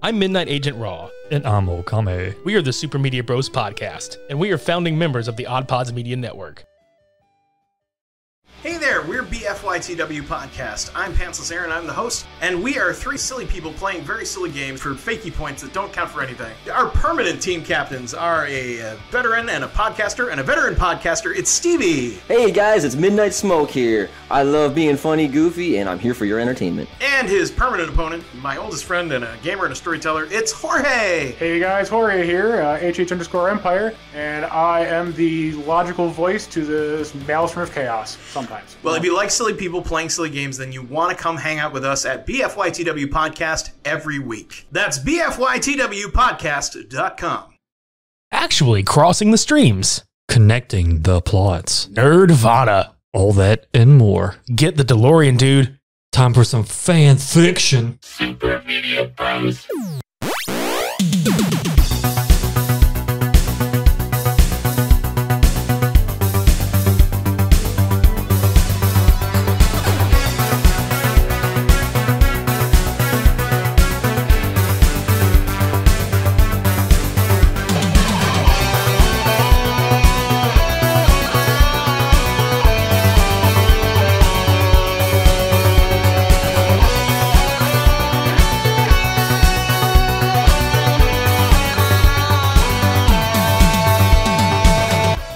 I'm Midnight Agent Raw. And I'm Okame. We are the Super Media Bros podcast, and we are founding members of the OddPods Media Network. Hey there, we're BFYTW Podcast. I'm Pantsless Aaron, I'm the host, and we are three silly people playing very silly games for fakey points that don't count for anything. Our permanent team captains are a veteran and a podcaster, and a veteran podcaster, it's Stevie. Hey guys, it's Midnight Smoke here. I love being funny, goofy, and I'm here for your entertainment. And his permanent opponent, my oldest friend and a gamer and a storyteller, it's Jorge. Hey guys, Jorge here, HH_Empire, and I am the logical voice to this Maelstrom of Chaos, sometimes. Well, if you like silly people playing silly games, then you want to come hang out with us at BFYTW Podcast every week. That's BFYTWpodcast.com. Actually crossing the streams. Connecting the plots. Nerdvana. All that and more. Get the DeLorean, dude. Time for some fan fiction. Super Media Bros.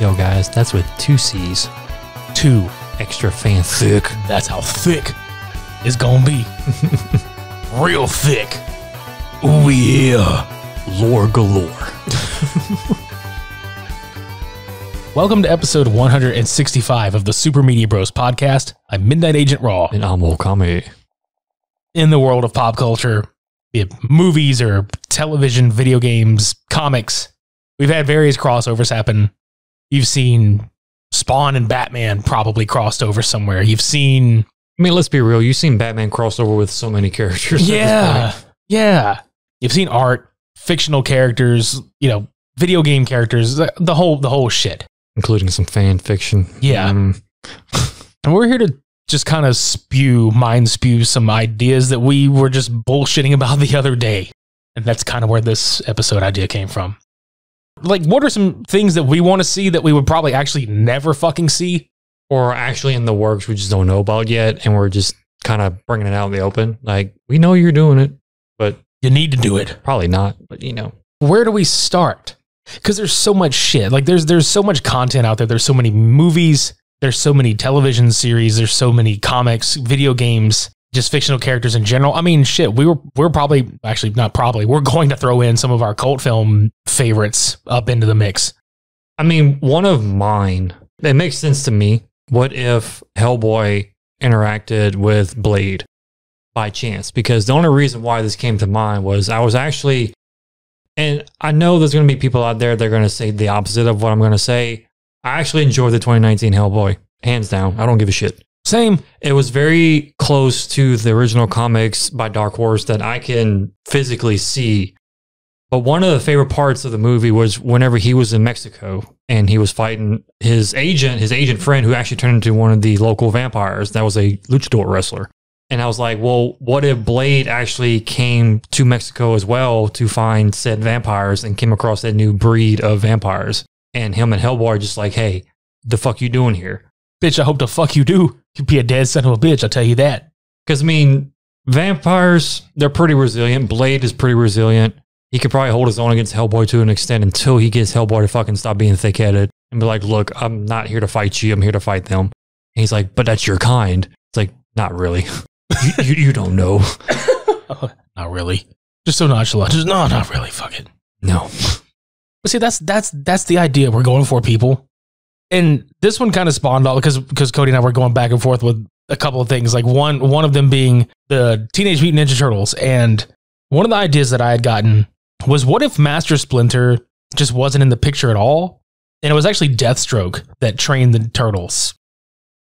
Yo guys, that's with two C's. Two. Extra fan thick. That's how thick it's gonna be. Real thick. Ooh yeah. Lore galore. Welcome to episode 165 of the Super Media Bros podcast. I'm Midnight Agent Raw. And I'm Okame. In the world of pop culture, be it movies or television, video games, comics, we've had various crossovers happen. You've seen Spawn and Batman probably crossed over somewhere. You've seen... I mean, let's be real. You've seen Batman crossover with so many characters. Yeah. Yeah. You've seen art, fictional characters, you know, video game characters, the whole shit. Including some fan fiction. Yeah. And we're here to just kind of mind spew some ideas that we were just bullshitting about the other day. And that's kind of where this episode idea came from. Like, what are some things that we want to see that we would probably actually never fucking see? Or actually in the works we just don't know about yet, and we're just kind of bringing it out in the open. Like, we know you're doing it, but... You need to do it. Probably not, but you know. Where do we start? Because there's so much shit. Like, there's so much content out there. There's so many movies. There's so many television series. There's so many comics, video games, just fictional characters in general. I mean, shit, we're probably, actually not probably, we're going to throw in some of our cult film favorites up into the mix. I mean, one of mine, it makes sense to me. What if Hellboy interacted with Blade by chance? Because the only reason why this came to mind was I was actually, and I know there's going to be people out there that are going to say the opposite of what I'm going to say. I actually enjoyed the 2019 Hellboy, hands down. I don't give a shit. Same. It was very close to the original comics by Dark Horse that I can physically see. But one of the favorite parts of the movie was whenever he was in Mexico and he was fighting his agent friend, who actually turned into one of the local vampires. That was a luchador wrestler. And I was like, well, what if Blade actually came to Mexico as well to find said vampires and came across that new breed of vampires? And him and Hellboy are just like, hey, the fuck you doing here? Bitch, I hope the fuck you do. You'd be a dead son of a bitch, I'll tell you that. Because, I mean, vampires, they're pretty resilient. Blade is pretty resilient. He could probably hold his own against Hellboy to an extent until he gets Hellboy to fucking stop being thick-headed and be like, look, I'm not here to fight you. I'm here to fight them. And he's like, but that's your kind. It's like, not really. you don't know. Not really. Just so nonchalant. Just, no, not really. Fuck it. No. But see, that's the idea we're going for, people. And this one kind of spawned all because Cody and I were going back and forth with a couple of things. Like one of them being the Teenage Mutant Ninja Turtles. And one of the ideas that I had gotten was, what if Master Splinter just wasn't in the picture at all? And it was actually Deathstroke that trained the Turtles.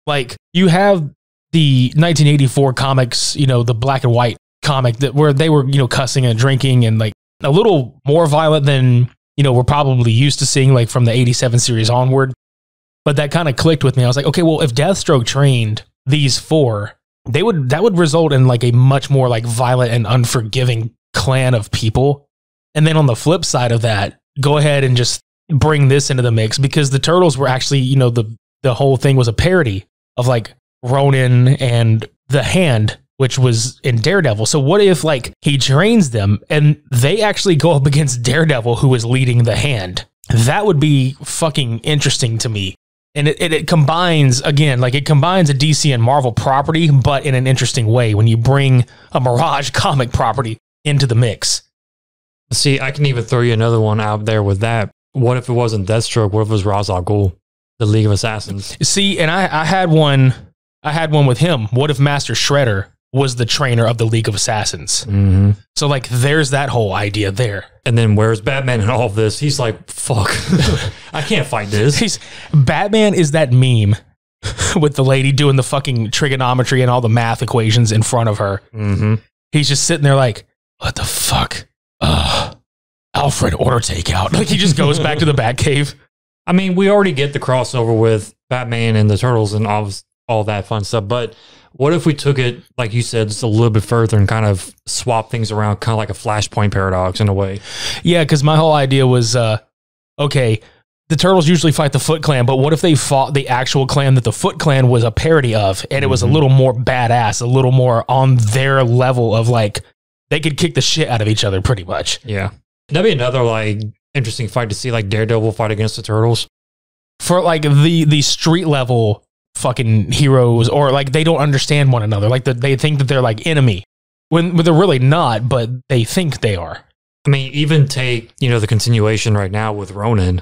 Like, you have the 1984 comics, you know, the black and white comic where they were, you know, cussing and drinking and like a little more violent than, you know, we're probably used to seeing like from the 87 series onward. But that kind of clicked with me. I was like, okay, well, if Deathstroke trained these four, that would result in like a much more like violent and unforgiving clan of people. And then on the flip side of that, go ahead and just bring this into the mix, because the Turtles were actually, you know, the whole thing was a parody of like Ronin and the Hand, which was in Daredevil. So what if like he trains them and they actually go up against Daredevil, who is leading the Hand? That would be fucking interesting to me. And it combines, again, like it combines a DC and Marvel property, but in an interesting way when you bring a Mirage comic property into the mix. See, I can even throw you another one out there with that. What if it wasn't Deathstroke? What if it was Ra's al Ghul, the League of Assassins? See, and I had one with him. What if Master Shredder was the trainer of the League of Assassins? Mm-hmm. So like, there's that whole idea there. And then where's Batman in all of this? He's like, fuck, I can't fight this. Batman is that meme with the lady doing the fucking trigonometry and all the math equations in front of her. Mm-hmm. He's just sitting there like, what the fuck? Alfred, order takeout. Like he just goes back to the Batcave. I mean, we already get the crossover with Batman and the Turtles and all that fun stuff, but what if we took it, like you said, just a little bit further and kind of swap things around, kind of like a Flashpoint paradox in a way? Yeah, because my whole idea was, okay, the Turtles usually fight the Foot Clan, but what if they fought the actual clan that the Foot Clan was a parody of, and it was a little more badass, a little more on their level of like, they could kick the shit out of each other pretty much. Yeah. That'd be another like interesting fight to see, like Daredevil fight against the Turtles. For like the street level fucking heroes, or like they don't understand one another. Like they think that they're like enemy when they're really not, but they think they are. I mean, even take, you know, the continuation right now with Ronin.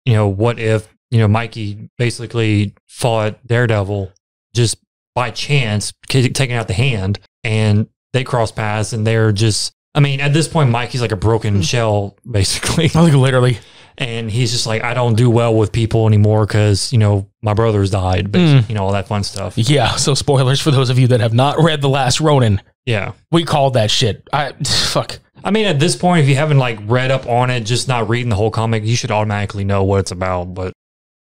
You know, what if, you know, Mikey basically fought Daredevil just by chance, taking out the Hand, and they cross paths and they're just, I mean, at this point, Mikey's like a broken shell, basically. Like literally. And he's just like, I don't do well with people anymore because, you know, my brother's died, basically, you know, all that fun stuff. Yeah. So spoilers for those of you that have not read The Last Ronin. Yeah. We called that shit. Fuck. I mean, at this point, if you haven't like read up on it, just not reading the whole comic, you should automatically know what it's about. But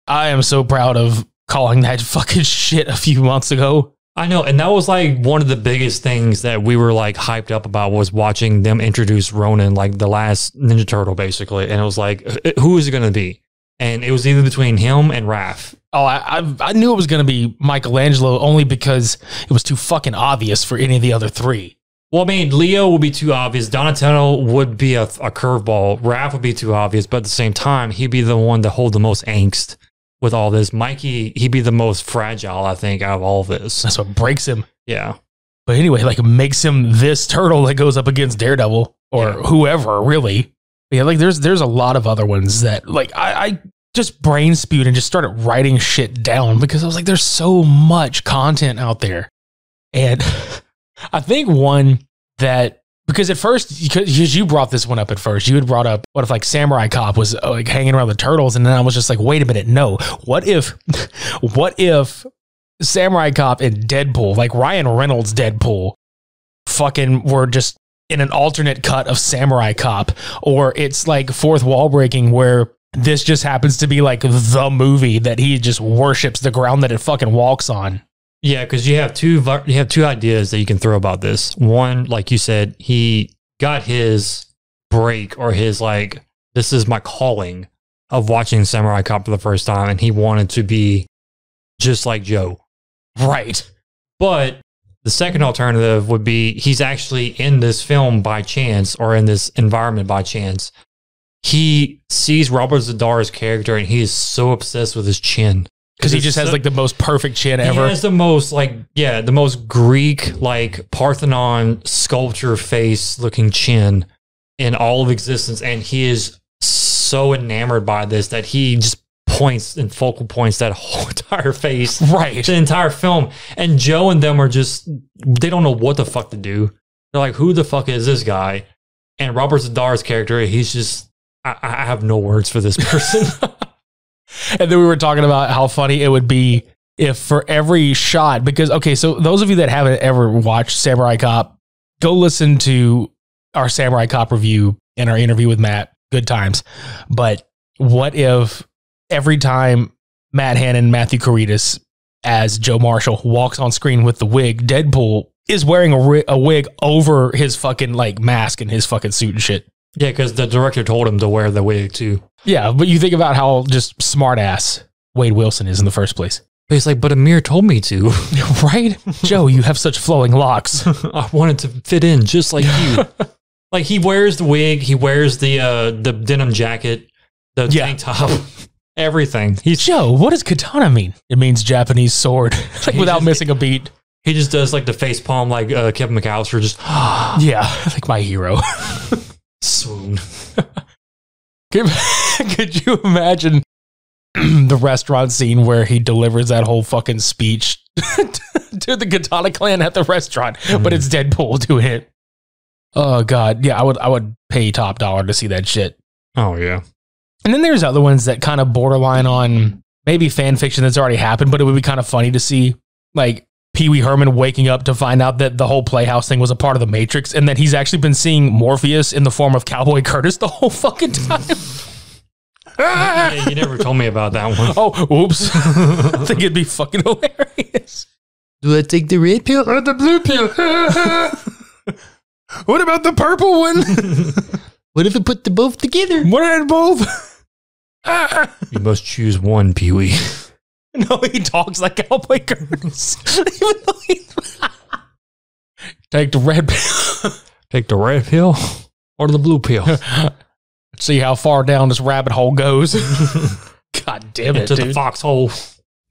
I am so proud of calling that fucking shit a few months ago. I know. And that was like one of the biggest things that we were like hyped up about, was watching them introduce Ronin, like the last Ninja Turtle, basically. And it was like, who is it going to be? And it was either between him and Raph. Oh, I knew it was going to be Michelangelo only because it was too fucking obvious for any of the other three. Well, I mean, Leo would be too obvious. Donatello would be a curveball. Raph would be too obvious. But at the same time, he'd be the one to hold the most angst with all this. Mikey, he'd be the most fragile, I think, out of all of this. That's what breaks him. Yeah. But anyway, like, it makes him this turtle that goes up against Daredevil or whoever, really. Yeah, like, there's a lot of other ones that, like, I just brain spewed and just started writing shit down because I was like, there's so much content out there. And I think one that, because at first, because you brought this one up at first, you had brought up, what if like Samurai Cop was like hanging around the Turtles, and then I was just like, wait a minute, no. What if Samurai Cop and Deadpool, like Ryan Reynolds' Deadpool, fucking were just in an alternate cut of Samurai Cop, or it's like fourth wall breaking where this just happens to be like the movie that he just worships the ground that it fucking walks on. Yeah, because you have two ideas that you can throw about this. One, like you said, he got his break, or his like, this is my calling of watching Samurai Cop for the first time, and he wanted to be just like Joe. Right. But the second alternative would be he's actually in this film by chance, or in this environment by chance. He sees Robert Z'Dar's character and he is so obsessed with his chin. Because he just has like the most perfect chin ever. He has the most the most Greek, like Parthenon sculpture face looking chin in all of existence. And he is so enamored by this that he just points and focal points that whole entire face. Right. The entire film. And Joe and them are just, they don't know what the fuck to do. They're like, who the fuck is this guy? And Robert Z'Dar's character, he's just, I have no words for this person. And then we were talking about how funny it would be if for every shot, because, okay, so those of you that haven't ever watched Samurai Cop, go listen to our Samurai Cop review and our interview with Matt. Good times. But what if every time Matt Hannon, Matthew Caritas as Joe Marshall walks on screen with the wig, Deadpool is wearing a wig over his fucking like mask and his fucking suit and shit. Yeah, because the director told him to wear the wig too. Yeah, but you think about how just smart ass Wade Wilson is in the first place. But he's like, but Amir told me to. Right? Joe, you have such flowing locks. I wanted to fit in just like you. Like he wears the wig, he wears the denim jacket, the tank top, everything. He's Joe, what does katana mean? It means Japanese sword. Like without missing a beat. He just does like the face palm like Kevin McAllister just yeah, like my hero. swoon. Could you imagine the restaurant scene where he delivers that whole fucking speech to the Katana clan at the restaurant, but it's Deadpool doing it? Oh god, yeah, I would pay top dollar to see that shit. Oh yeah. And then there's other ones that kind of borderline on maybe fan fiction that's already happened, but it would be kind of funny to see, like Pee Wee Herman waking up to find out that the whole Playhouse thing was a part of the Matrix, and that he's actually been seeing Morpheus in the form of Cowboy Curtis the whole fucking time. Yeah, you never told me about that one. Oh, oops. I think it'd be fucking hilarious. Do I take the red pill or the blue pill? What about the purple one? What if I put them both together? What are both? You must choose one, Pee Wee. No, he talks like Cowboy Curtis. Even though take the red pill. Take the red pill or the blue pill. See how far down this rabbit hole goes. God damn it, Into dude. the foxhole.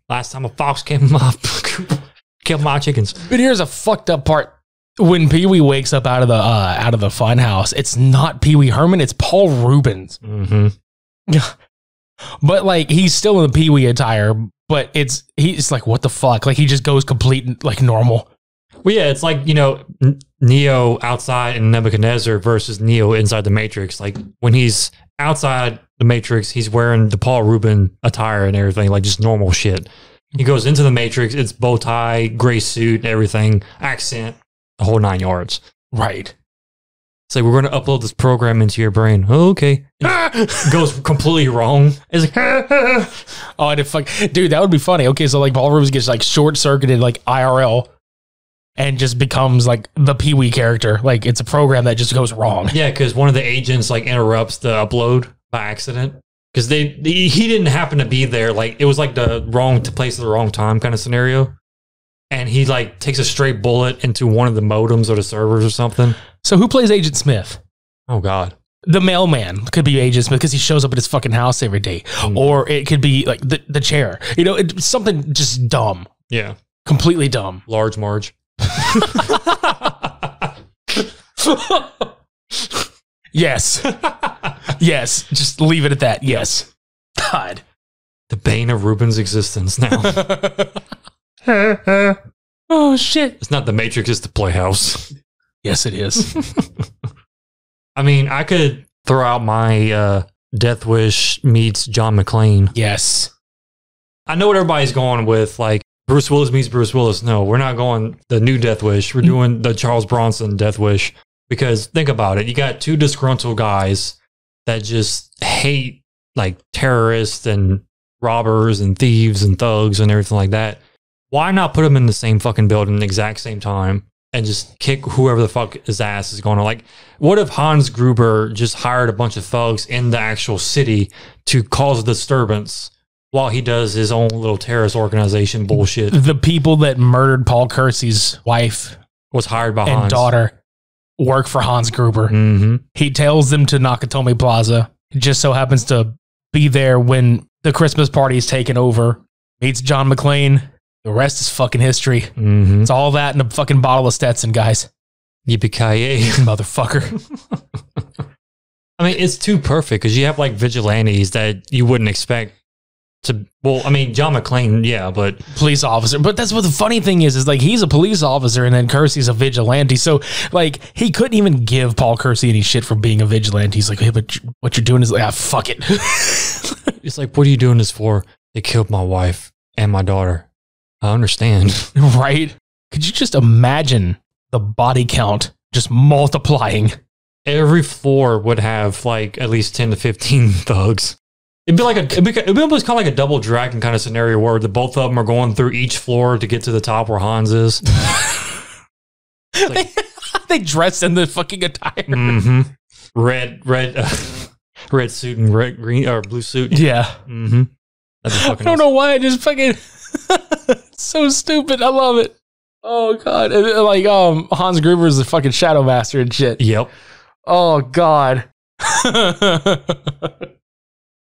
Last time a fox came in my coop, killed my chickens. But here's a fucked up part. When Pee Wee wakes up out of the fun house, it's not Pee Wee Herman, it's Paul Rubens. Mm-hmm. But like he's still in the Pee Wee attire, but he's like, what the fuck? Like he just goes complete like normal. Well, yeah, it's like, you know, Neo outside in Nebuchadnezzar versus Neo inside the Matrix. Like when he's outside the Matrix, he's wearing the Paul Rubin attire and everything, like just normal shit. He goes into the Matrix, it's bow tie, gray suit, everything, accent, the whole 9 yards. Right. It's like, we're going to upload this program into your brain. Oh, okay. It goes completely wrong. It's like, oh, and fuck, dude, that would be funny. Okay, so like Paul Rubens gets like short circuited like IRL and just becomes like the Pee Wee character. Like it's a program that just goes wrong. yeah, because one of the agents like interrupts the upload by accident. Because he didn't happen to be there. Like it was like the wrong place at the wrong time kind of scenario. And he like takes a straight bullet into one of the modems or the servers or something. So who plays Agent Smith? Oh God. The mailman could be Agent Smith because he shows up at his fucking house every day. Or it could be like the chair. You know, it's something just dumb. Yeah. Completely dumb. Large Marge. Yes. Yes. Just leave it at that. Yes. God. The bane of Ruben's existence now. Oh, shit. It's not the Matrix, it's the Playhouse. Yes, it is. I mean, I could throw out my Death Wish meets John McClane. Yes. I know what everybody's going with, like, Bruce Willis meets Bruce Willis. No, we're not going the new Death Wish. We're doing the Charles Bronson Death Wish. Because think about it. You got two disgruntled guys that just hate, like, terrorists and robbers and thieves and thugs and everything like that. Why not put them in the same fucking building at the exact same time and just kick whoever the fuck his ass is going on? Like, what if Hans Gruber just hired a bunch of thugs in the actual city to cause a disturbance while he does his own little terrorist organization bullshit? The people that murdered Paul Kersey's wife Was hired by and Hans. daughter work for Hans Gruber. Mm-hmm. He tells them to Nakatomi Plaza. He just so happens to be there when the Christmas party is taken over. Meets John McClane. The rest is fucking history. Mm-hmm. It's all that in a fucking bottle of Stetson, guys. Yippee-ki-yay. Motherfucker. I mean, it's too perfect because you have like vigilantes that you wouldn't expect to. Well, I mean, John McClane, yeah, but Police officer. But that's what the funny thing is like he's a police officer and then Kersey's a vigilante. So like he couldn't even give Paul Kersey any shit for being a vigilante. He's like, hey, but what you're doing is like, fuck it. it's like, what are you doing this for? They killed my wife and my daughter. I understand. Right? Could you just imagine the body count just multiplying? Every floor would have like at least 10 to 15 thugs. It'd be like it'd be almost kind of like a double dragon kind of scenario where the both of them are going through each floor to get to the top where Hans is. They dressed in the fucking attire. Mm-hmm. Red suit and red, green or blue suit. Yeah. Mm-hmm. I don't know why. I just fucking so stupid. I love it. Oh god. And, like Hans Gruber is the fucking Shadow Master and shit. Yep. Oh god.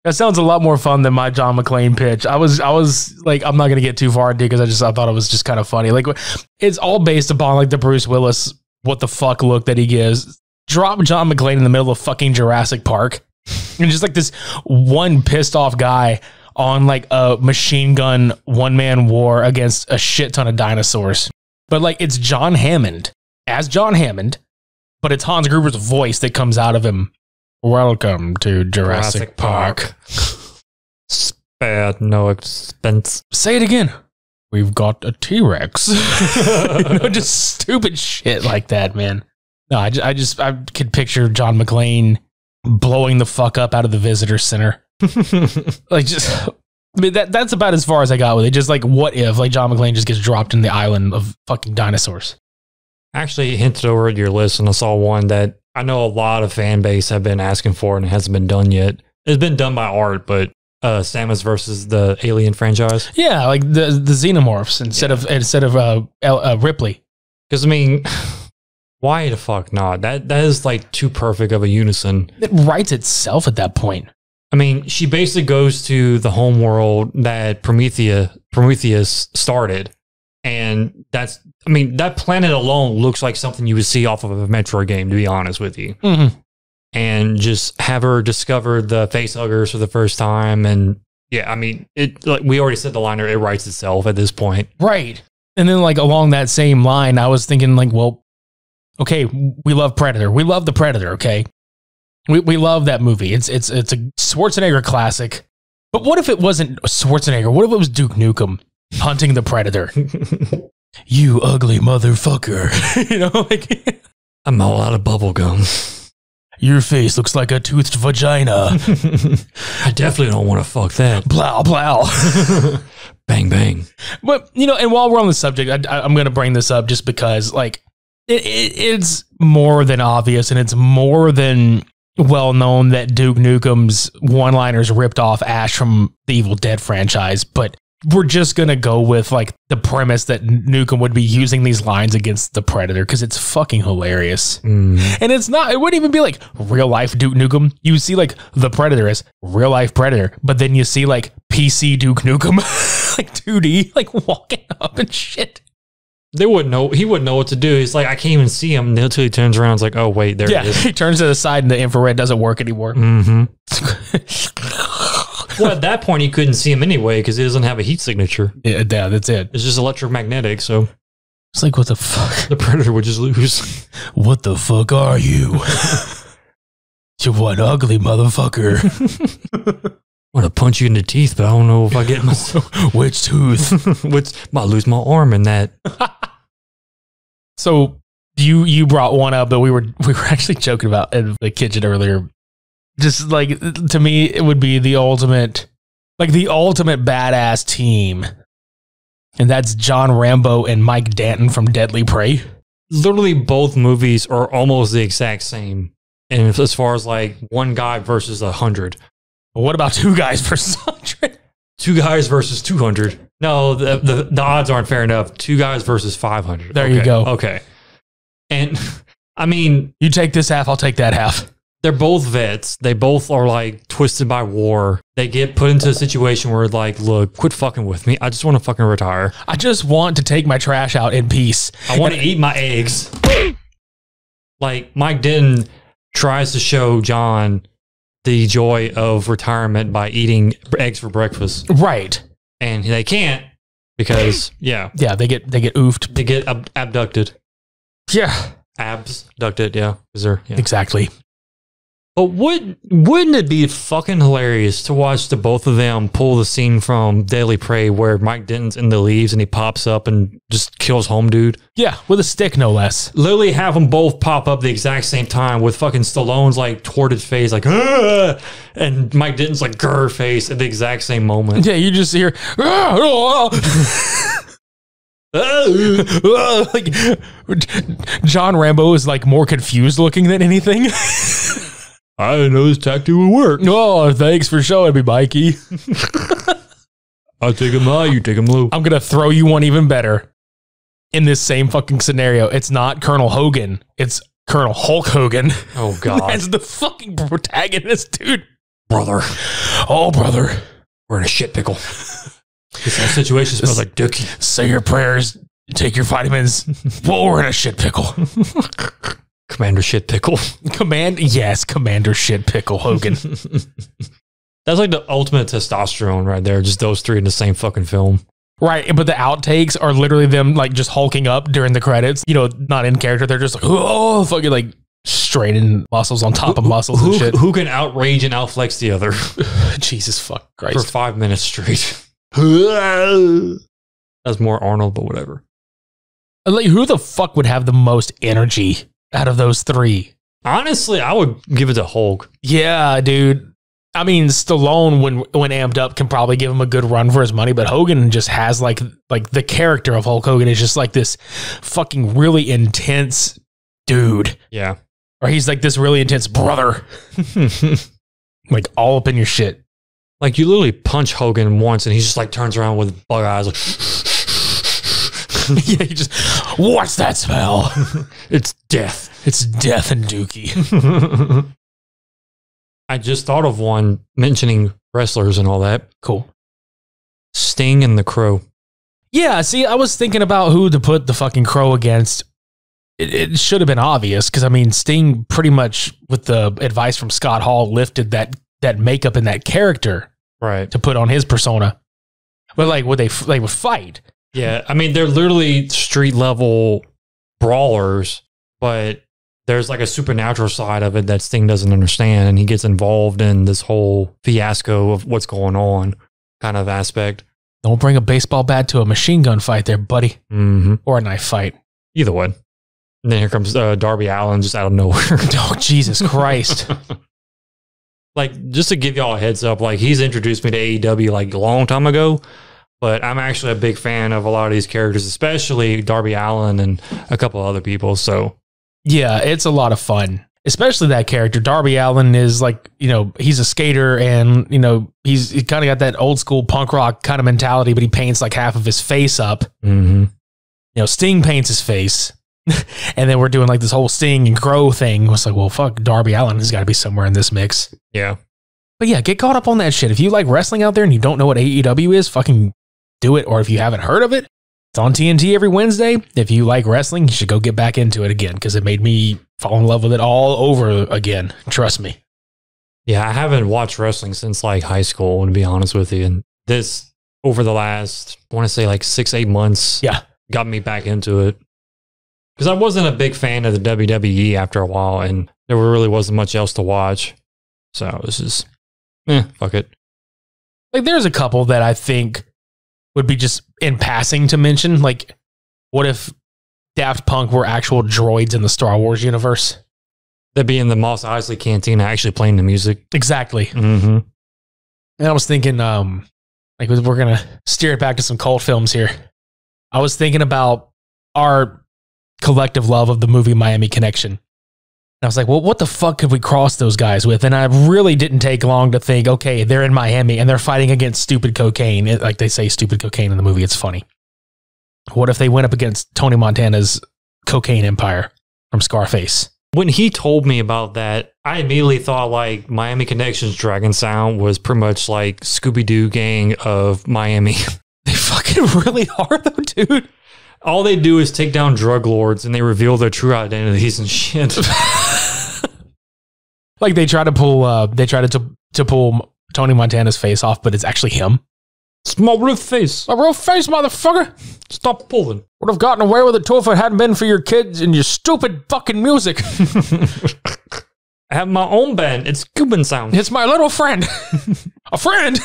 That sounds a lot more fun than my John McClane pitch. I was like, I'm not gonna get too far into it because I thought it was just kind of funny. Like, it's all based upon like the Bruce Willis what the fuck look that he gives. Drop John McClane in the middle of fucking Jurassic Park, and just like this one pissed off guy on like a machine gun one-man war against a shit ton of dinosaurs. But like, it's John Hammond as John Hammond, but it's Hans Gruber's voice that comes out of him. Welcome to Jurassic Park. Spare no expense. Say it again. We've got a T-Rex. Just stupid shit like that, man. No, I could picture John McClane blowing the fuck up out of the visitor center. Like, just, I mean, that's about as far as I got with it. Just like, what if like John McClane just gets dropped in the island of fucking dinosaurs? Actually, hinted over at your list, and I saw one that I know a lot of fan base have been asking for, and it hasn't been done yet. It's been done by art, but Samus versus the Alien franchise. Yeah, like the Xenomorphs instead of Ripley. Because I mean, why the fuck not? That is like too perfect of a unison. It writes itself at that point. I mean, she basically goes to the home world that Prometheus started. And that planet alone looks like something you would see off of a Metroid game, to be honest with you. Mm-hmm. And just have her discover the facehuggers for the first time. And yeah, I mean, it, like we already said, the liner, it writes itself at this point. Right. And then like along that same line, I was thinking like, well, okay, we love Predator. We love the Predator. Okay. We love that movie. It's a Schwarzenegger classic. But what if it wasn't Schwarzenegger? What if it was Duke Nukem hunting the Predator? You ugly motherfucker. You know, like, I'm all out of bubble gum. Your face looks like a toothed vagina. I definitely don't want to fuck that. Blow, blow. Bang, bang. But, you know, and while we're on the subject, I'm going to bring this up just because, like, it's more than obvious and it's more than well known that Duke Nukem's one-liners ripped off Ash from the Evil Dead franchise, but we're just going to go with like the premise that Nukem would be using these lines against the Predator because it's fucking hilarious. And it's not, it wouldn't even be like real life Duke Nukem. You see like the Predator as real life Predator, but then you see like PC Duke Nukem, like 2D, like walking up and shit. They wouldn't know. He wouldn't know what to do. He's like, I can't even see him until he turns around. It's like, oh, wait, there it is. He turns to the side and the infrared doesn't work anymore. Mm-hmm. Well, at that point, he couldn't see him anyway because he doesn't have a heat signature. Yeah, that's it. It's just electromagnetic, so. It's like, what the fuck? The Predator would just lose. What the fuck are you? You one ugly motherfucker. I want to punch you in the teeth, but I don't know if I get my... Which tooth? Might lose my arm in that. So you brought one up that we were actually joking about in the kitchen earlier. Just like, to me, it would be the ultimate badass team. And that's John Rambo and Mike Danton from Deadly Prey. Literally both movies are almost the exact same. And as far as like one guy versus 100. But what about two guys versus 100? Two guys versus 200. No, the odds aren't fair enough. Two guys versus 500. There you go. Okay. And I mean, you take this half, I'll take that half. They're both vets. They both are like twisted by war. They get put into a situation where like, look, quit fucking with me. I just want to fucking retire. I just want to take my trash out in peace. I want to eat my eggs. Like Mike Denton tries to show John the joy of retirement by eating eggs for breakfast. Right. And they can't because, yeah. Yeah, they get oofed. They get abducted. Yeah. Abducted, yeah. Yeah. Exactly. But wouldn't it be fucking hilarious to watch the both of them pull the scene from Deadly Prey where Mike Denton's in the leaves and he pops up and just kills home dude? Yeah, with a stick, no less. Literally have them both pop up the exact same time with fucking Stallone's like torted face, like, ah! And Mike Denton's like grr face at the exact same moment. Yeah, you just hear, Like John Rambo is like more confused looking than anything. I didn't know this tactic would work. Oh, thanks for showing me, Mikey. I'll take him high, you take him low. I'm gonna throw you one even better. In this same fucking scenario, it's not Colonel Hogan, it's Colonel Hulk Hogan. Oh God, as the fucking protagonist, dude. Brother. Oh, brother. We're in a shit pickle. This whole situation smells like dookie. Say your prayers, take your vitamins. Well, we're in a shit pickle. Commander Shit Pickle. Commander Shit Pickle Hogan. That's like the ultimate testosterone right there. Just those three in the same fucking film. Right, but the outtakes are literally them like just hulking up during the credits. You know, not in character. They're just like, oh, fucking like straining muscles on top of muscles and shit. Who can outrage and outflex the other? Jesus fuck Christ. For 5 minutes straight. That's more Arnold, but whatever. Like, who the fuck would have the most energy out of those three? Honestly, I would give it to Hulk. Yeah, dude. I mean, Stallone, when amped up, can probably give him a good run for his money, but Hogan just has like the character of Hulk Hogan is just like this fucking really intense dude. Yeah. Or he's like this really intense brother. Like all up in your shit. Like you literally punch Hogan once and he just like turns around with bug eyes like yeah, he just, what's that smell? It's death. It's death and dookie. I just thought of one mentioning wrestlers and all that. Cool. Sting and the Crow. Yeah, see, I was thinking about who to put the fucking Crow against. It should have been obvious because, I mean, Sting pretty much, with the advice from Scott Hall, lifted that makeup and that character right to put on his persona. But like, would they would fight? Yeah, I mean, they're literally street level brawlers, but there's like a supernatural side of it that Sting doesn't understand, and he gets involved in this whole fiasco of what's going on kind of aspect. Don't bring a baseball bat to a machine gun fight there, buddy. Mm-hmm. Or a knife fight. Either way. And then here comes Darby Allin just out of nowhere. Oh, Jesus Christ. Like, just to give y'all a heads up, like, he's introduced me to AEW like a long time ago, but I'm actually a big fan of a lot of these characters, especially Darby Allin and a couple other people, so. Yeah, it's a lot of fun. Especially that character. Darby Allin is like, you know, he's a skater and, you know, he kind of got that old school punk rock kind of mentality, but he paints like half of his face up. Mm-hmm. You know, Sting paints his face. And then we're doing like this whole Sting and Crow thing. It's like, well, fuck, Darby Allin has got to be somewhere in this mix. Yeah. But yeah, get caught up on that shit. If you like wrestling out there and you don't know what AEW is, fucking do it. Or if you haven't heard of it, it's on TNT every Wednesday. If you like wrestling, you should go get back into it again because it mmade me fall in love with it all over again. Trust me. Yeah, I haven't watched wrestling since like high school, to be honest with you. And this, over the last, I want to say like 6-8 months, got me back into it. Because I wasn't a big fan of the WWE after a while, and there really wasn't much else to watch. So this is, fuck it. Like, there's a couple that I think would be just in passing to mention. Like, what if Daft Punk were actual droids in the Star Wars universe? They'd be in the Mos Eisley Cantina actually playing the music. Exactly. Mm-hmm. And I was thinking, like, we're going to steer it back to some cult films here. I was thinking about our collective love of the movie Miami Connection. And I was like, well, what the fuck could we cross those guys with? And I really didn't take long to think, okay, they're in Miami and they're fighting against stupid cocaine. Like they say stupid cocaine in the movie. It's funny. What if they went up against Tony Montana's cocaine empire from Scarface? When he told me about that, I immediately thought like Miami Connection's Dragon Sound was pretty much like Scooby-Doo gang of Miami. They fucking really are though, dude. All they do is take down drug lords and they reveal their true identities and shit. Like they try to pull, to pull Tony Montana's face off, but it's actually him. It's my real face. My real face, motherfucker. Stop pulling. Would have gotten away with it too if it hadn't been for your kids and your stupid fucking music. I have my own band. It's Cuban Sound. It's my little friend. A friend.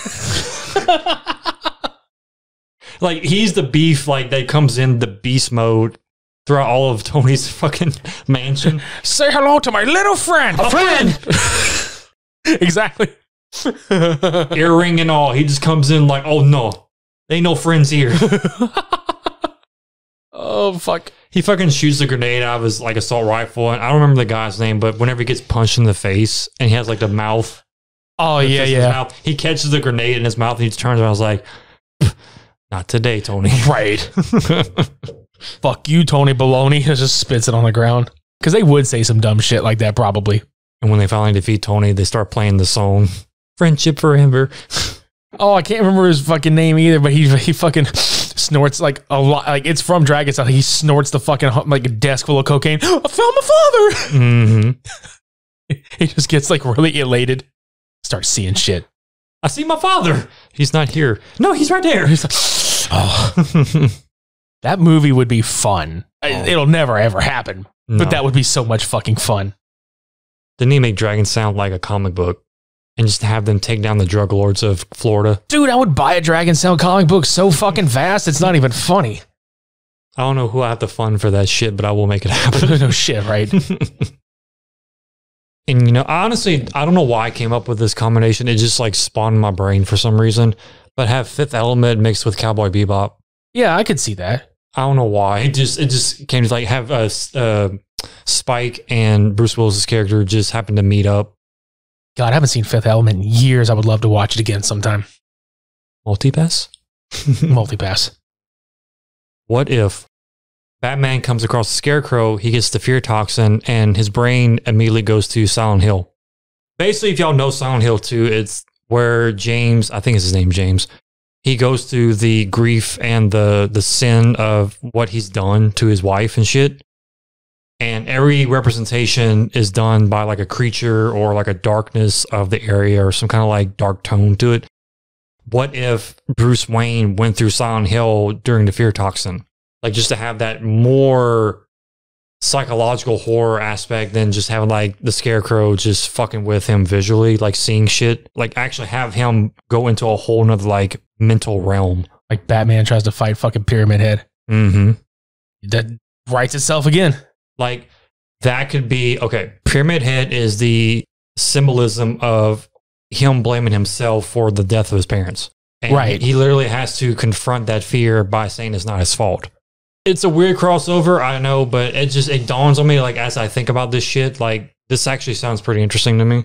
Like, he's the beef, like, that comes in the beast mode throughout all of Tony's fucking mansion. Say hello to my little friend. A friend! Exactly. Earring and all. He just comes in like, oh, no. There ain't no friends here. Oh, fuck. He fucking shoots the grenade out of his like assault rifle, and I don't remember the guy's name, but whenever he gets punched in the face and he has like the mouth. Oh, yeah, yeah. Mouth, he catches the grenade in his mouth and he turns around. I was like, not today, Tony. Right. Fuck you, Tony Baloney. He just spits it on the ground. Because they would say some dumb shit like that, probably. And when they finally defeat Tony, they start playing the song Friendship Forever. Oh, I can't remember his fucking name either, but he fucking snorts like a lot. Like, it's from Dragon's Dogma. He snorts the fucking like a desk full of cocaine. I found my father. Mm-hmm. He just gets like really elated. Starts seeing shit. I see my father. He's not here. No, he's right there. He's like, oh. That movie would be fun. It'll never ever happen. No. But that would be so much fucking fun. Didn't he make dragons sound like a comic book? And just have them take down the drug lords of Florida? Dude, I would buy a Dragon Sound comic book so fucking fast, it's not even funny. I don't know who I have to fund for that shit, but I will make it happen. No shit, right? And, you know, honestly, I don't know why I came up with this combination. It just, like, spawned in my brain for some reason. But have Fifth Element mixed with Cowboy Bebop. Yeah, I could see that. I don't know why. It just came to, like, have Spike and Bruce Willis's character just happen to meet up. God, I haven't seen Fifth Element in years. I would love to watch it again sometime. Multipass? Multipass. What if Batman comes across the Scarecrow, he gets the fear toxin, and his brain immediately goes to Silent Hill? Basically, if y'all know Silent Hill 2, it's where James, I think it's his name, James, he goes through the grief and the sin of what he's done to his wife and shit. And every representation is done by like a creature or like a darkness of the area or some kind of like dark tone to it. What if Bruce Wayne went through Silent Hill during the fear toxin? Like, just to have that more psychological horror aspect than just having like the Scarecrow just fucking with him visually, like seeing shit. Like, actually have him go into a whole nother like mental realm. Like Batman tries to fight fucking Pyramid Head. Mm-hmm. That writes itself again. Like, that could be, okay, Pyramid Head is the symbolism of him blaming himself for the death of his parents. And right. He literally has to confront that fear by saying it's not his fault. It's a weird crossover, I know, but it dawns on me, like, as I think about this shit, like, this actually sounds pretty interesting to me.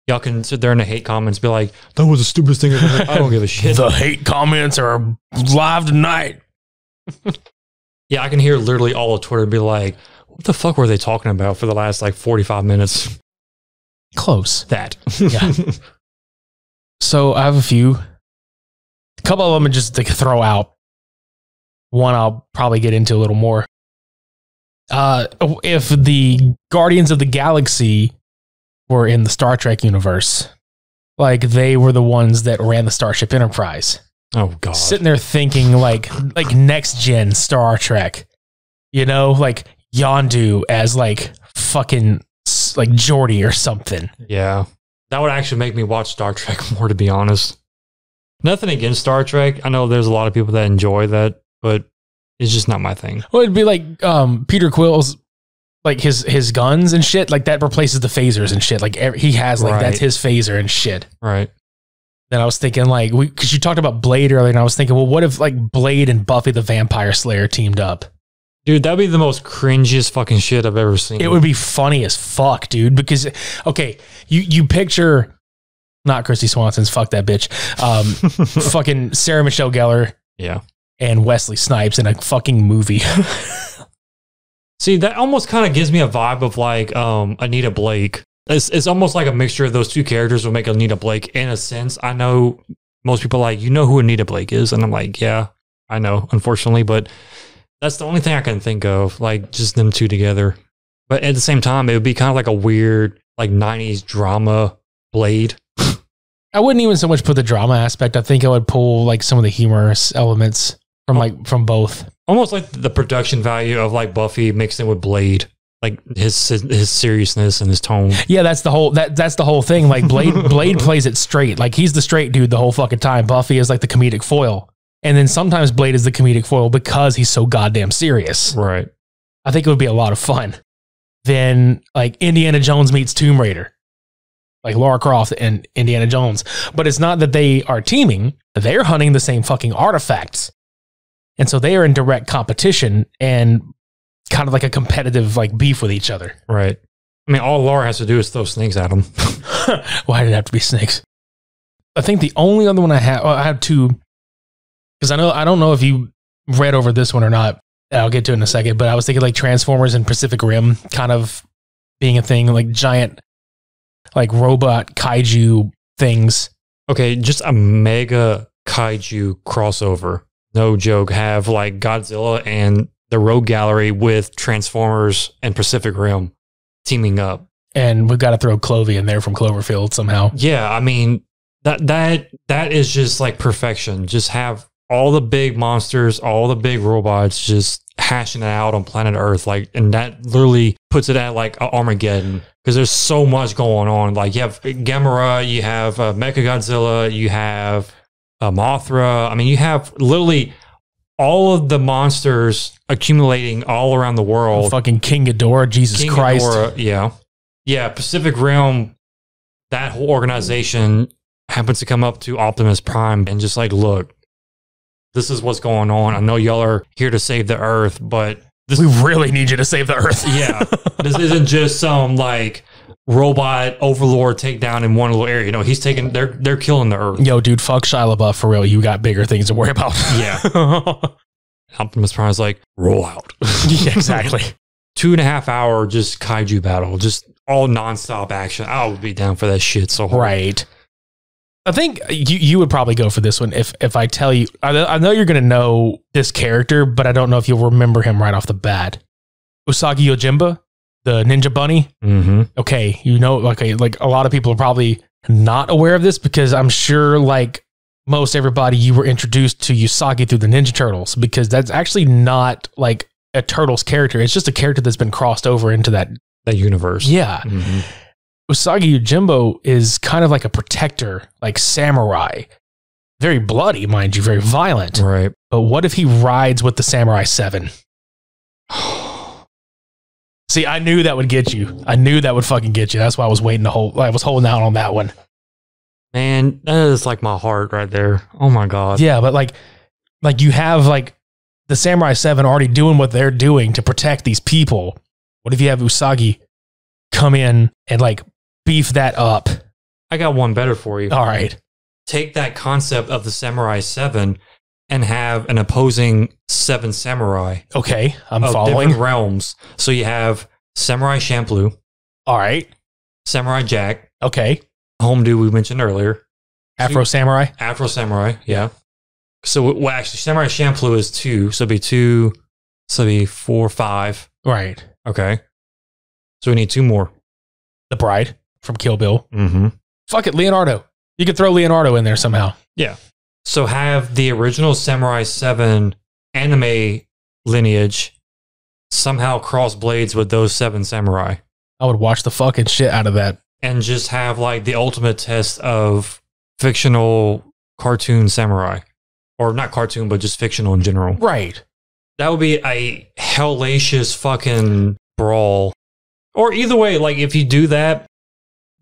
Y'all can sit there in the hate comments, be like, that was the stupidest thing I've ever heard. I don't give a shit. The hate comments are live tonight. Yeah, I can hear literally all of Twitter be like, what the fuck were they talking about for the last, like, 45 minutes? Close. That. Yeah. So I have a couple of them and just like throw out. One I'll probably get into a little more. If the Guardians of the Galaxy were in the Star Trek universe, like they were the ones that ran the Starship Enterprise. Oh God. Sitting there thinking like next gen Star Trek, you know, like Yondu as like fucking like Geordi or something. Yeah. That would actually make me watch Star Trek more, to be honest. Nothing against Star Trek. I know there's a lot of people that enjoy that, but it's just not my thing. Well, it'd be like Peter Quill's, like his guns and shit, like that replaces the phasers and shit. Like he has like, that's his phaser and shit. Right. Then I was thinking like, because you talked about Blade earlier, and I was thinking, well, what if like Blade and Buffy the Vampire Slayer teamed up? Dude, that'd be the most cringiest fucking shit I've ever seen. It would be funny as fuck, dude. Because, okay, you picture, not Christy Swanson's, fuck that bitch, fucking Sarah Michelle Gellar, yeah, and Wesley Snipes in a fucking movie. See, that almost kind of gives me a vibe of like Anita Blake. It's almost like a mixture of those two characters will make Anita Blake. In a sense, I know most people are like, you know who Anita Blake is, and I'm like, yeah, I know, unfortunately, but that's the only thing I can think of, like just them two together. But at the same time, it would be kind of like a weird, like 90s drama Blade. I wouldn't even so much put the drama aspect. I think I would pull like some of the humorous elements from both. Almost like the production value of like Buffy mixed in with Blade, like his seriousness and his tone. Yeah, that's the whole thing. Like Blade plays it straight. Like he's the straight dude the whole fucking time. Buffy is like the comedic foil. And then sometimes Blade is the comedic foil because he's so goddamn serious. Right. I think it would be a lot of fun. Then like Indiana Jones meets Tomb Raider. Like Lara Croft and Indiana Jones. But it's not that they are teaming. They're hunting the same fucking artifacts. And so they are in direct competition and kind of like a competitive like beef with each other. Right. I mean, all Laura has to do is throw snakes at them. Why did it have to be snakes? I think the only other one I have two, because I don't know if you read over this one or not. I'll get to it in a second, but I was thinking like Transformers and Pacific Rim kind of being a thing, like giant, like robot kaiju things. Okay, just a mega kaiju crossover. No joke. Have like Godzilla and the Rogue Gallery with Transformers and Pacific Rim teaming up. And we've got to throw Clovey in there from Cloverfield somehow. Yeah, I mean, that is just like perfection. Just have all the big monsters, all the big robots just hashing it out on planet Earth. Like, and that literally puts it at like Armageddon because there's so much going on. Like you have Gamera, you have Mechagodzilla, you have Mothra. I mean, you have literally all of the monsters accumulating all around the world. Fucking King Ghidorah, Jesus King Christ. Ghidorah, yeah. Yeah, Pacific Rim, that whole organization happens to come up to Optimus Prime and just like, look, this is what's going on. I know y'all are here to save the Earth, but we really need you to save the Earth. Yeah. This isn't just some like robot overlord takedown in one little area. You know, he's taking, they're killing the Earth. Yo, dude, fuck Shia LaBeouf for real. You got bigger things to worry about. Yeah. Optimus Prime is like, roll out. Yeah, exactly. 2.5 hour just kaiju battle, just all nonstop action. I would be down for that shit so hard. Right. I think you would probably go for this one if I tell you. I know you're going to know this character, but I don't know if you'll remember him right off the bat. Usagi Yojimba, the ninja bunny. Mm-hmm. Okay, you know, like a lot of people are probably not aware of this because I'm sure like most everybody you were introduced to Usagi through the Ninja Turtles because that's actually not like a Turtles character. It's just a character that's been crossed over into that universe. Yeah. Mm-hmm. Usagi Yojimbo is kind of like a protector, like samurai. Very bloody, mind you, very violent. Right. But what if he rides with the Samurai 7? See, I knew that would get you. I knew that would fucking get you. That's why I was waiting I was holding out on that one. Man, that is like my heart right there. Oh my God. Yeah, but like you have like the Samurai 7 already doing what they're doing to protect these people. What if you have Usagi come in and like beef that up? I got one better for you. All right. Take that concept of the Samurai 7 and have an opposing 7 samurai. Okay, I'm of following. Different realms. So you have Samurai Champloo. All right. Samurai Jack. Okay. Home dude we mentioned earlier. Afro Samurai. Afro Samurai, yeah. So well, actually, Samurai Champloo is 2. So it'd be 2. So it'd be 4, 5. Right. Okay. So we need 2 more. The Bride from Kill Bill. Mm-hmm. Fuck it, Leonardo. You could throw Leonardo in there somehow. Yeah. So have the original Samurai 7 anime lineage somehow cross blades with those 7 samurai. I would watch the fucking shit out of that. And just have like the ultimate test of fictional cartoon samurai. Or not cartoon, but just fictional in general. Right. That would be a hellacious fucking brawl. Or either way, like if you do that,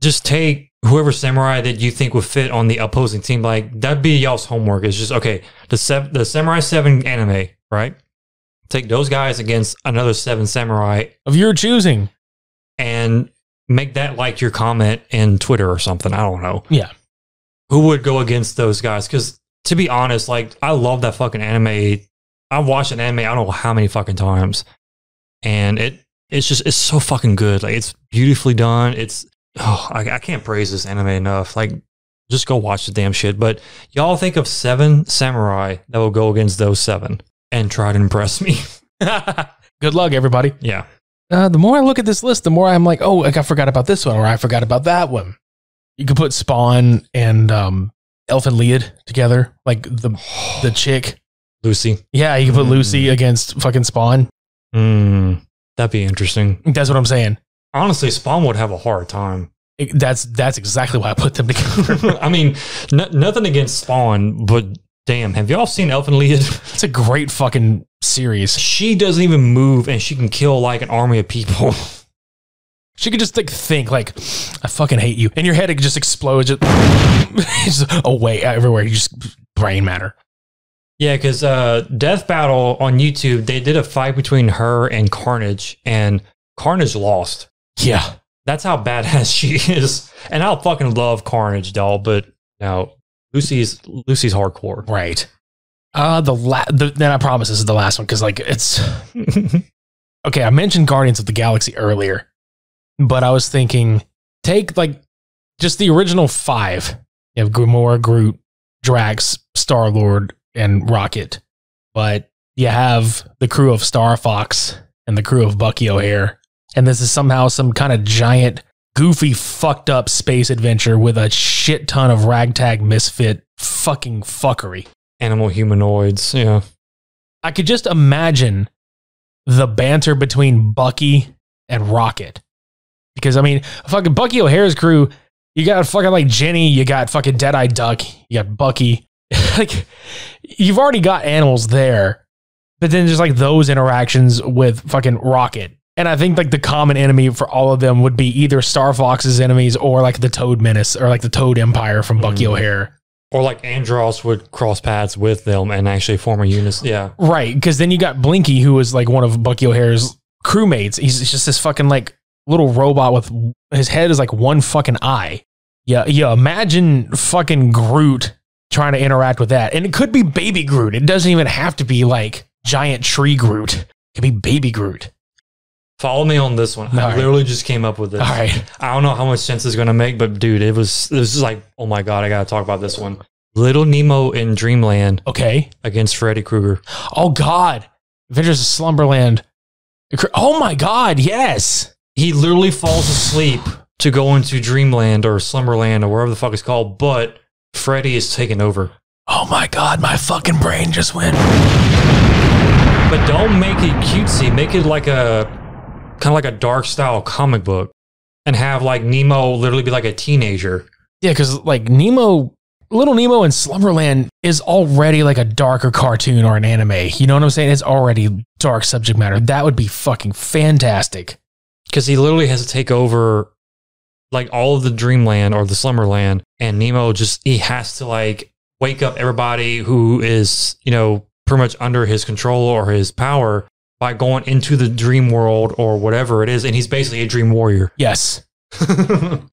just take whoever samurai that you think would fit on the opposing team. Like that'd be y'all's homework. It's just, okay, the Samurai 7 anime, right? Take those guys against another 7 samurai. Of your choosing. And make that like your comment in Twitter or something. I don't know. Yeah. Who would go against those guys? Because to be honest, like I love that fucking anime. I've watched an anime I don't know how many fucking times. And it's so fucking good. Like it's beautifully done. I can't praise this anime enough. Like just go watch the damn shit. But y'all think of 7 samurai that will go against those 7 and try to impress me. Good luck, everybody. Yeah. The more I look at this list, the more I'm like, oh, like I forgot about this one or I forgot about that one. You could put Spawn and Elf and Lead together, like the chick. Lucy. Yeah, you could put Lucy against fucking Spawn. That'd be interesting. That's what I'm saying. Honestly, Spawn would have a hard time. That's exactly why I put them together. I mean, nothing against Spawn, but damn, have y'all seen Elf and Lead? It's a great fucking series. She doesn't even move and she can kill like an army of people. She could just like think like, I fucking hate you. And your head just explodes. Just away everywhere. You just brain matter. Yeah, because Death Battle on YouTube, they did a fight between her and Carnage, and Carnage lost. Yeah. That's how badass she is. And I fucking love Carnage, doll, but now Lucy's hardcore. Right. Then I promise this is the last one because like it's okay. I mentioned Guardians of the Galaxy earlier, but I was thinking take like just the original 5. You have Gamora, Groot, Drax, Star-Lord, and Rocket, but you have the crew of Star Fox and the crew of Bucky O'Hare, and this is somehow some kind of giant, goofy, fucked up space adventure with a shit ton of ragtag misfit fucking fuckery. Animal humanoids, yeah. I could just imagine the banter between Bucky and Rocket. Because, I mean, fucking Bucky O'Hare's crew, you got fucking like Jenny, you got fucking Deadeye Duck, you got Bucky. Like, you've already got animals there. But then just like those interactions with fucking Rocket. And I think like the common enemy for all of them would be either Star Fox's enemies or like the Toad Menace or like the Toad Empire from Bucky O'Hare. Or like Andros would cross paths with them and actually form a unit. Yeah. Right. Because then you got Blinky, who was like one of Bucky O'Hare's crewmates. He's just this fucking like little robot with his head is like one fucking eye. Yeah. Imagine fucking Groot trying to interact with that. And it could be baby Groot. It doesn't even have to be like giant tree Groot. It could be baby Groot. Follow me on this one. I literally just came up with this. All right. I don't know how much sense it's going to make, but dude, it was just like, oh my God, I got to talk about this one. Little Nemo in Dreamland. Okay. Against Freddy Krueger. Oh God. Adventures of Slumberland. Oh my God. Yes. He literally falls asleep to go into Dreamland or Slumberland or wherever the fuck it's called, but Freddy is taking over. Oh my God. My fucking brain just went. But don't make it cutesy. Make it like kind of like a dark style comic book and have like Nemo literally be like a teenager. Yeah, because like Little Nemo in Slumberland is already like a darker cartoon or an anime. You know what I'm saying? It's already dark subject matter. That would be fucking fantastic. Because he literally has to take over like all of the Dreamland or the Slumberland, and Nemo he has to like wake up everybody who is, you know, pretty much under his control or his power by going into the dream world or whatever it is. And he's basically a dream warrior. Yes.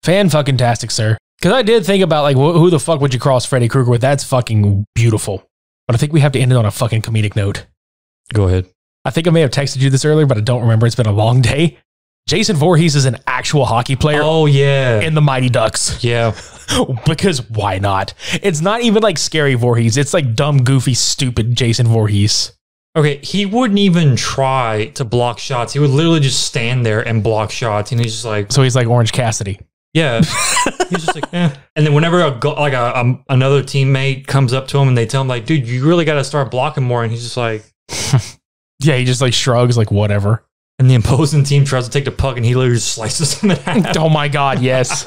Fan-fucking-tastic, sir. Because I did think about, like, who the fuck would you cross Freddy Krueger with? That's fucking beautiful. But I think we have to end it on a fucking comedic note. Go ahead. I think I may have texted you this earlier, but I don't remember. It's been a long day. Jason Voorhees is an actual hockey player. Oh, yeah. In the Mighty Ducks. Yeah. Because why not? It's not even like scary Voorhees. It's like dumb, goofy, stupid Jason Voorhees. Okay, he wouldn't even try to block shots. He would literally just stand there and block shots. And he's just like... So he's like Orange Cassidy. Yeah. He's just like, eh. And then whenever another teammate comes up to him and they tell him like, dude, you really got to start blocking more. And he's just like... Yeah, he just like shrugs like whatever. And the opposing team tries to take the puck and he literally just slices them in half. Oh my God, yes.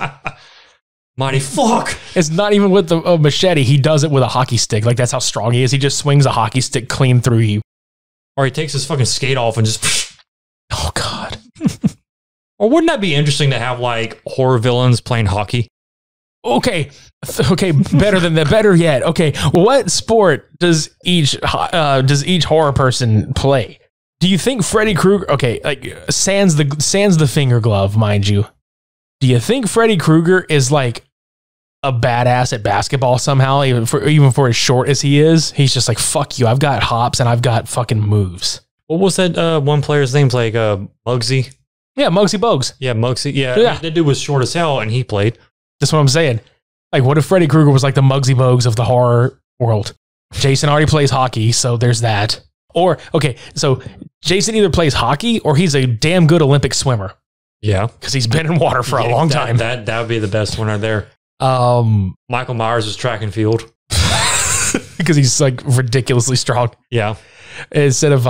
Mighty fuck. It's not even with the machete. He does it with a hockey stick. Like that's how strong he is. He just swings a hockey stick clean through you. Or he takes his fucking skate off and just... Oh, God. Or wouldn't that be interesting to have, like, horror villains playing hockey? Okay. Better than that. Better yet. Okay. What sport does each horror person play? Do you think Freddy Krueger... Okay, like, sans the finger glove, mind you. Do you think Freddy Krueger is, like, a badass at basketball somehow, even for as short as he is? He's just like, fuck you, I've got hops and I've got fucking moves. What was that one player's name? Like Muggsy? Yeah, Muggsy Bogues. Yeah, Muggsy. Yeah, that dude was short as hell and he played. That's what I'm saying. Like, what if Freddy Krueger was like the Muggsy Bogues of the horror world? Jason already plays hockey, so there's that. Or, okay, so Jason either plays hockey or he's a damn good Olympic swimmer. Yeah. Because he's been in water for a long time. That would be the best one right there. Michael Myers is track and field because he's like ridiculously strong. Yeah. Instead of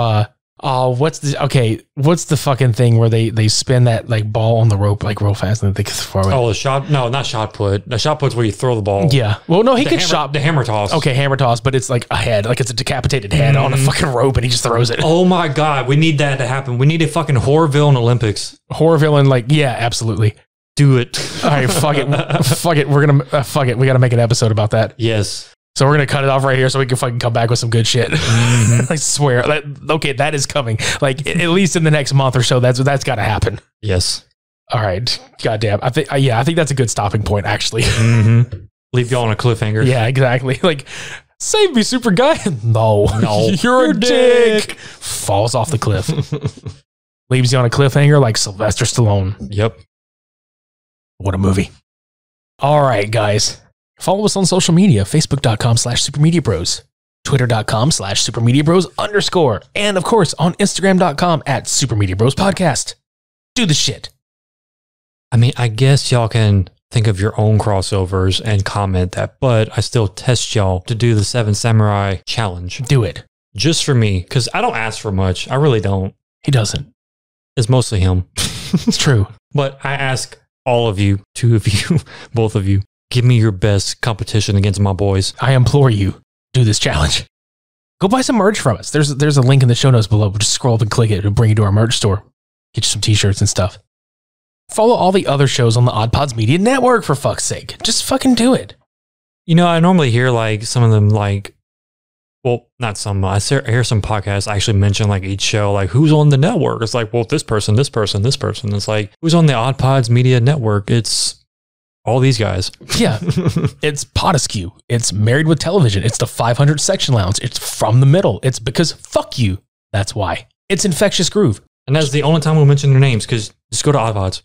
what's the fucking thing where they spin that like ball on the rope like real fast and they get far away? Oh, the shot? No, not shot put. The shot put's where you throw the ball. Yeah. Well, no, he could the hammer toss. Okay, hammer toss, but it's like a head, like it's a decapitated head on a fucking rope, and he just throws it. Oh my God, we need that to happen. We need a fucking horror villain Olympics. Horror villain, like yeah, absolutely. Do it. All right, fuck it. Fuck it. We're gonna fuck it. We got to make an episode about that. Yes. So we're gonna cut it off right here so we can fucking come back with some good shit. I swear. Okay, that is coming. Like at least in the next month or so. That's got to happen. Yes. All right. Goddamn. I think that's a good stopping point. Actually. Leave y'all on a cliffhanger. Yeah, exactly. Like, save me, super guy. No, you're a dick. Falls off the cliff. Leaves you on a cliffhanger like Sylvester Stallone. Yep. What a movie. All right, guys. Follow us on social media, facebook.com/supermediabros, twitter.com/supermediabros_, and of course on Instagram.com @supermediabrospodcast. Do the shit. I mean, I guess y'all can think of your own crossovers and comment that, but I still test y'all to do the 7 Samurai challenge. Do it. Just for me, because I don't ask for much. I really don't. He doesn't. It's mostly him. It's true. But I ask all of you, 2 of you, both of you, give me your best competition against my boys. I implore you, do this challenge. Go buy some merch from us. There's a link in the show notes below. Just scroll up and click it. It'll bring you to our merch store. Get you some t-shirts and stuff. Follow all the other shows on the OddPods Media Network, for fuck's sake. Just fucking do it. You know, I normally hear like some of them like, well, not some, I hear some podcasts actually mention like each show, like who's on the network. It's like, well, this person, this person, this person. It's like, who's on the OddPods Media Network? It's all these guys. Yeah. It's Podescue. It's Married with Television. It's the 500 Section Lounge. It's From the Middle. It's because fuck you. That's why. It's Infectious Groove. And that's the only time we'll mention their names, because just go to OddPods.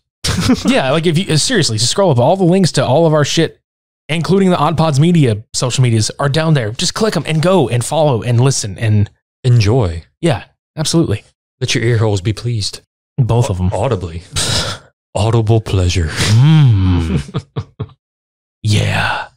Yeah, like if you seriously just scroll up, all the links to all of our shit, including the OddPods Media social medias, are down there. Just click them and go and follow and listen and enjoy. Yeah, absolutely. Let your ear holes be pleased. Both of them. Audibly. Audible pleasure. Yeah.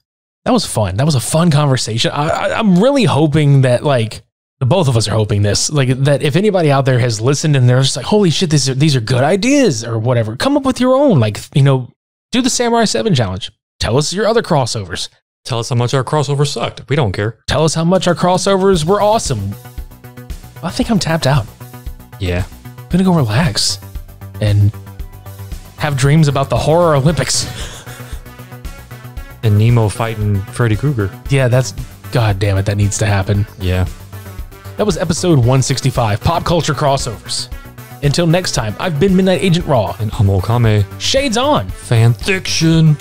That was fun. That was a fun conversation. I'm really hoping that, like, the both of us are hoping this, like, that if anybody out there has listened and they're just like, holy shit, these are good ideas or whatever, come up with your own, like, you know, do the Samurai 7 challenge. Tell us your other crossovers. Tell us how much our crossovers sucked. We don't care. Tell us how much our crossovers were awesome. I think I'm tapped out. Yeah. I'm gonna go relax and have dreams about the Horror Olympics. And Nemo fighting Freddy Krueger. Yeah, that's, god damn it, that needs to happen. Yeah. That was episode 165, Pop Culture Crossovers. Until next time, I've been Midnight Agent Raw. And I'm Okame. Shades on. Fan fiction.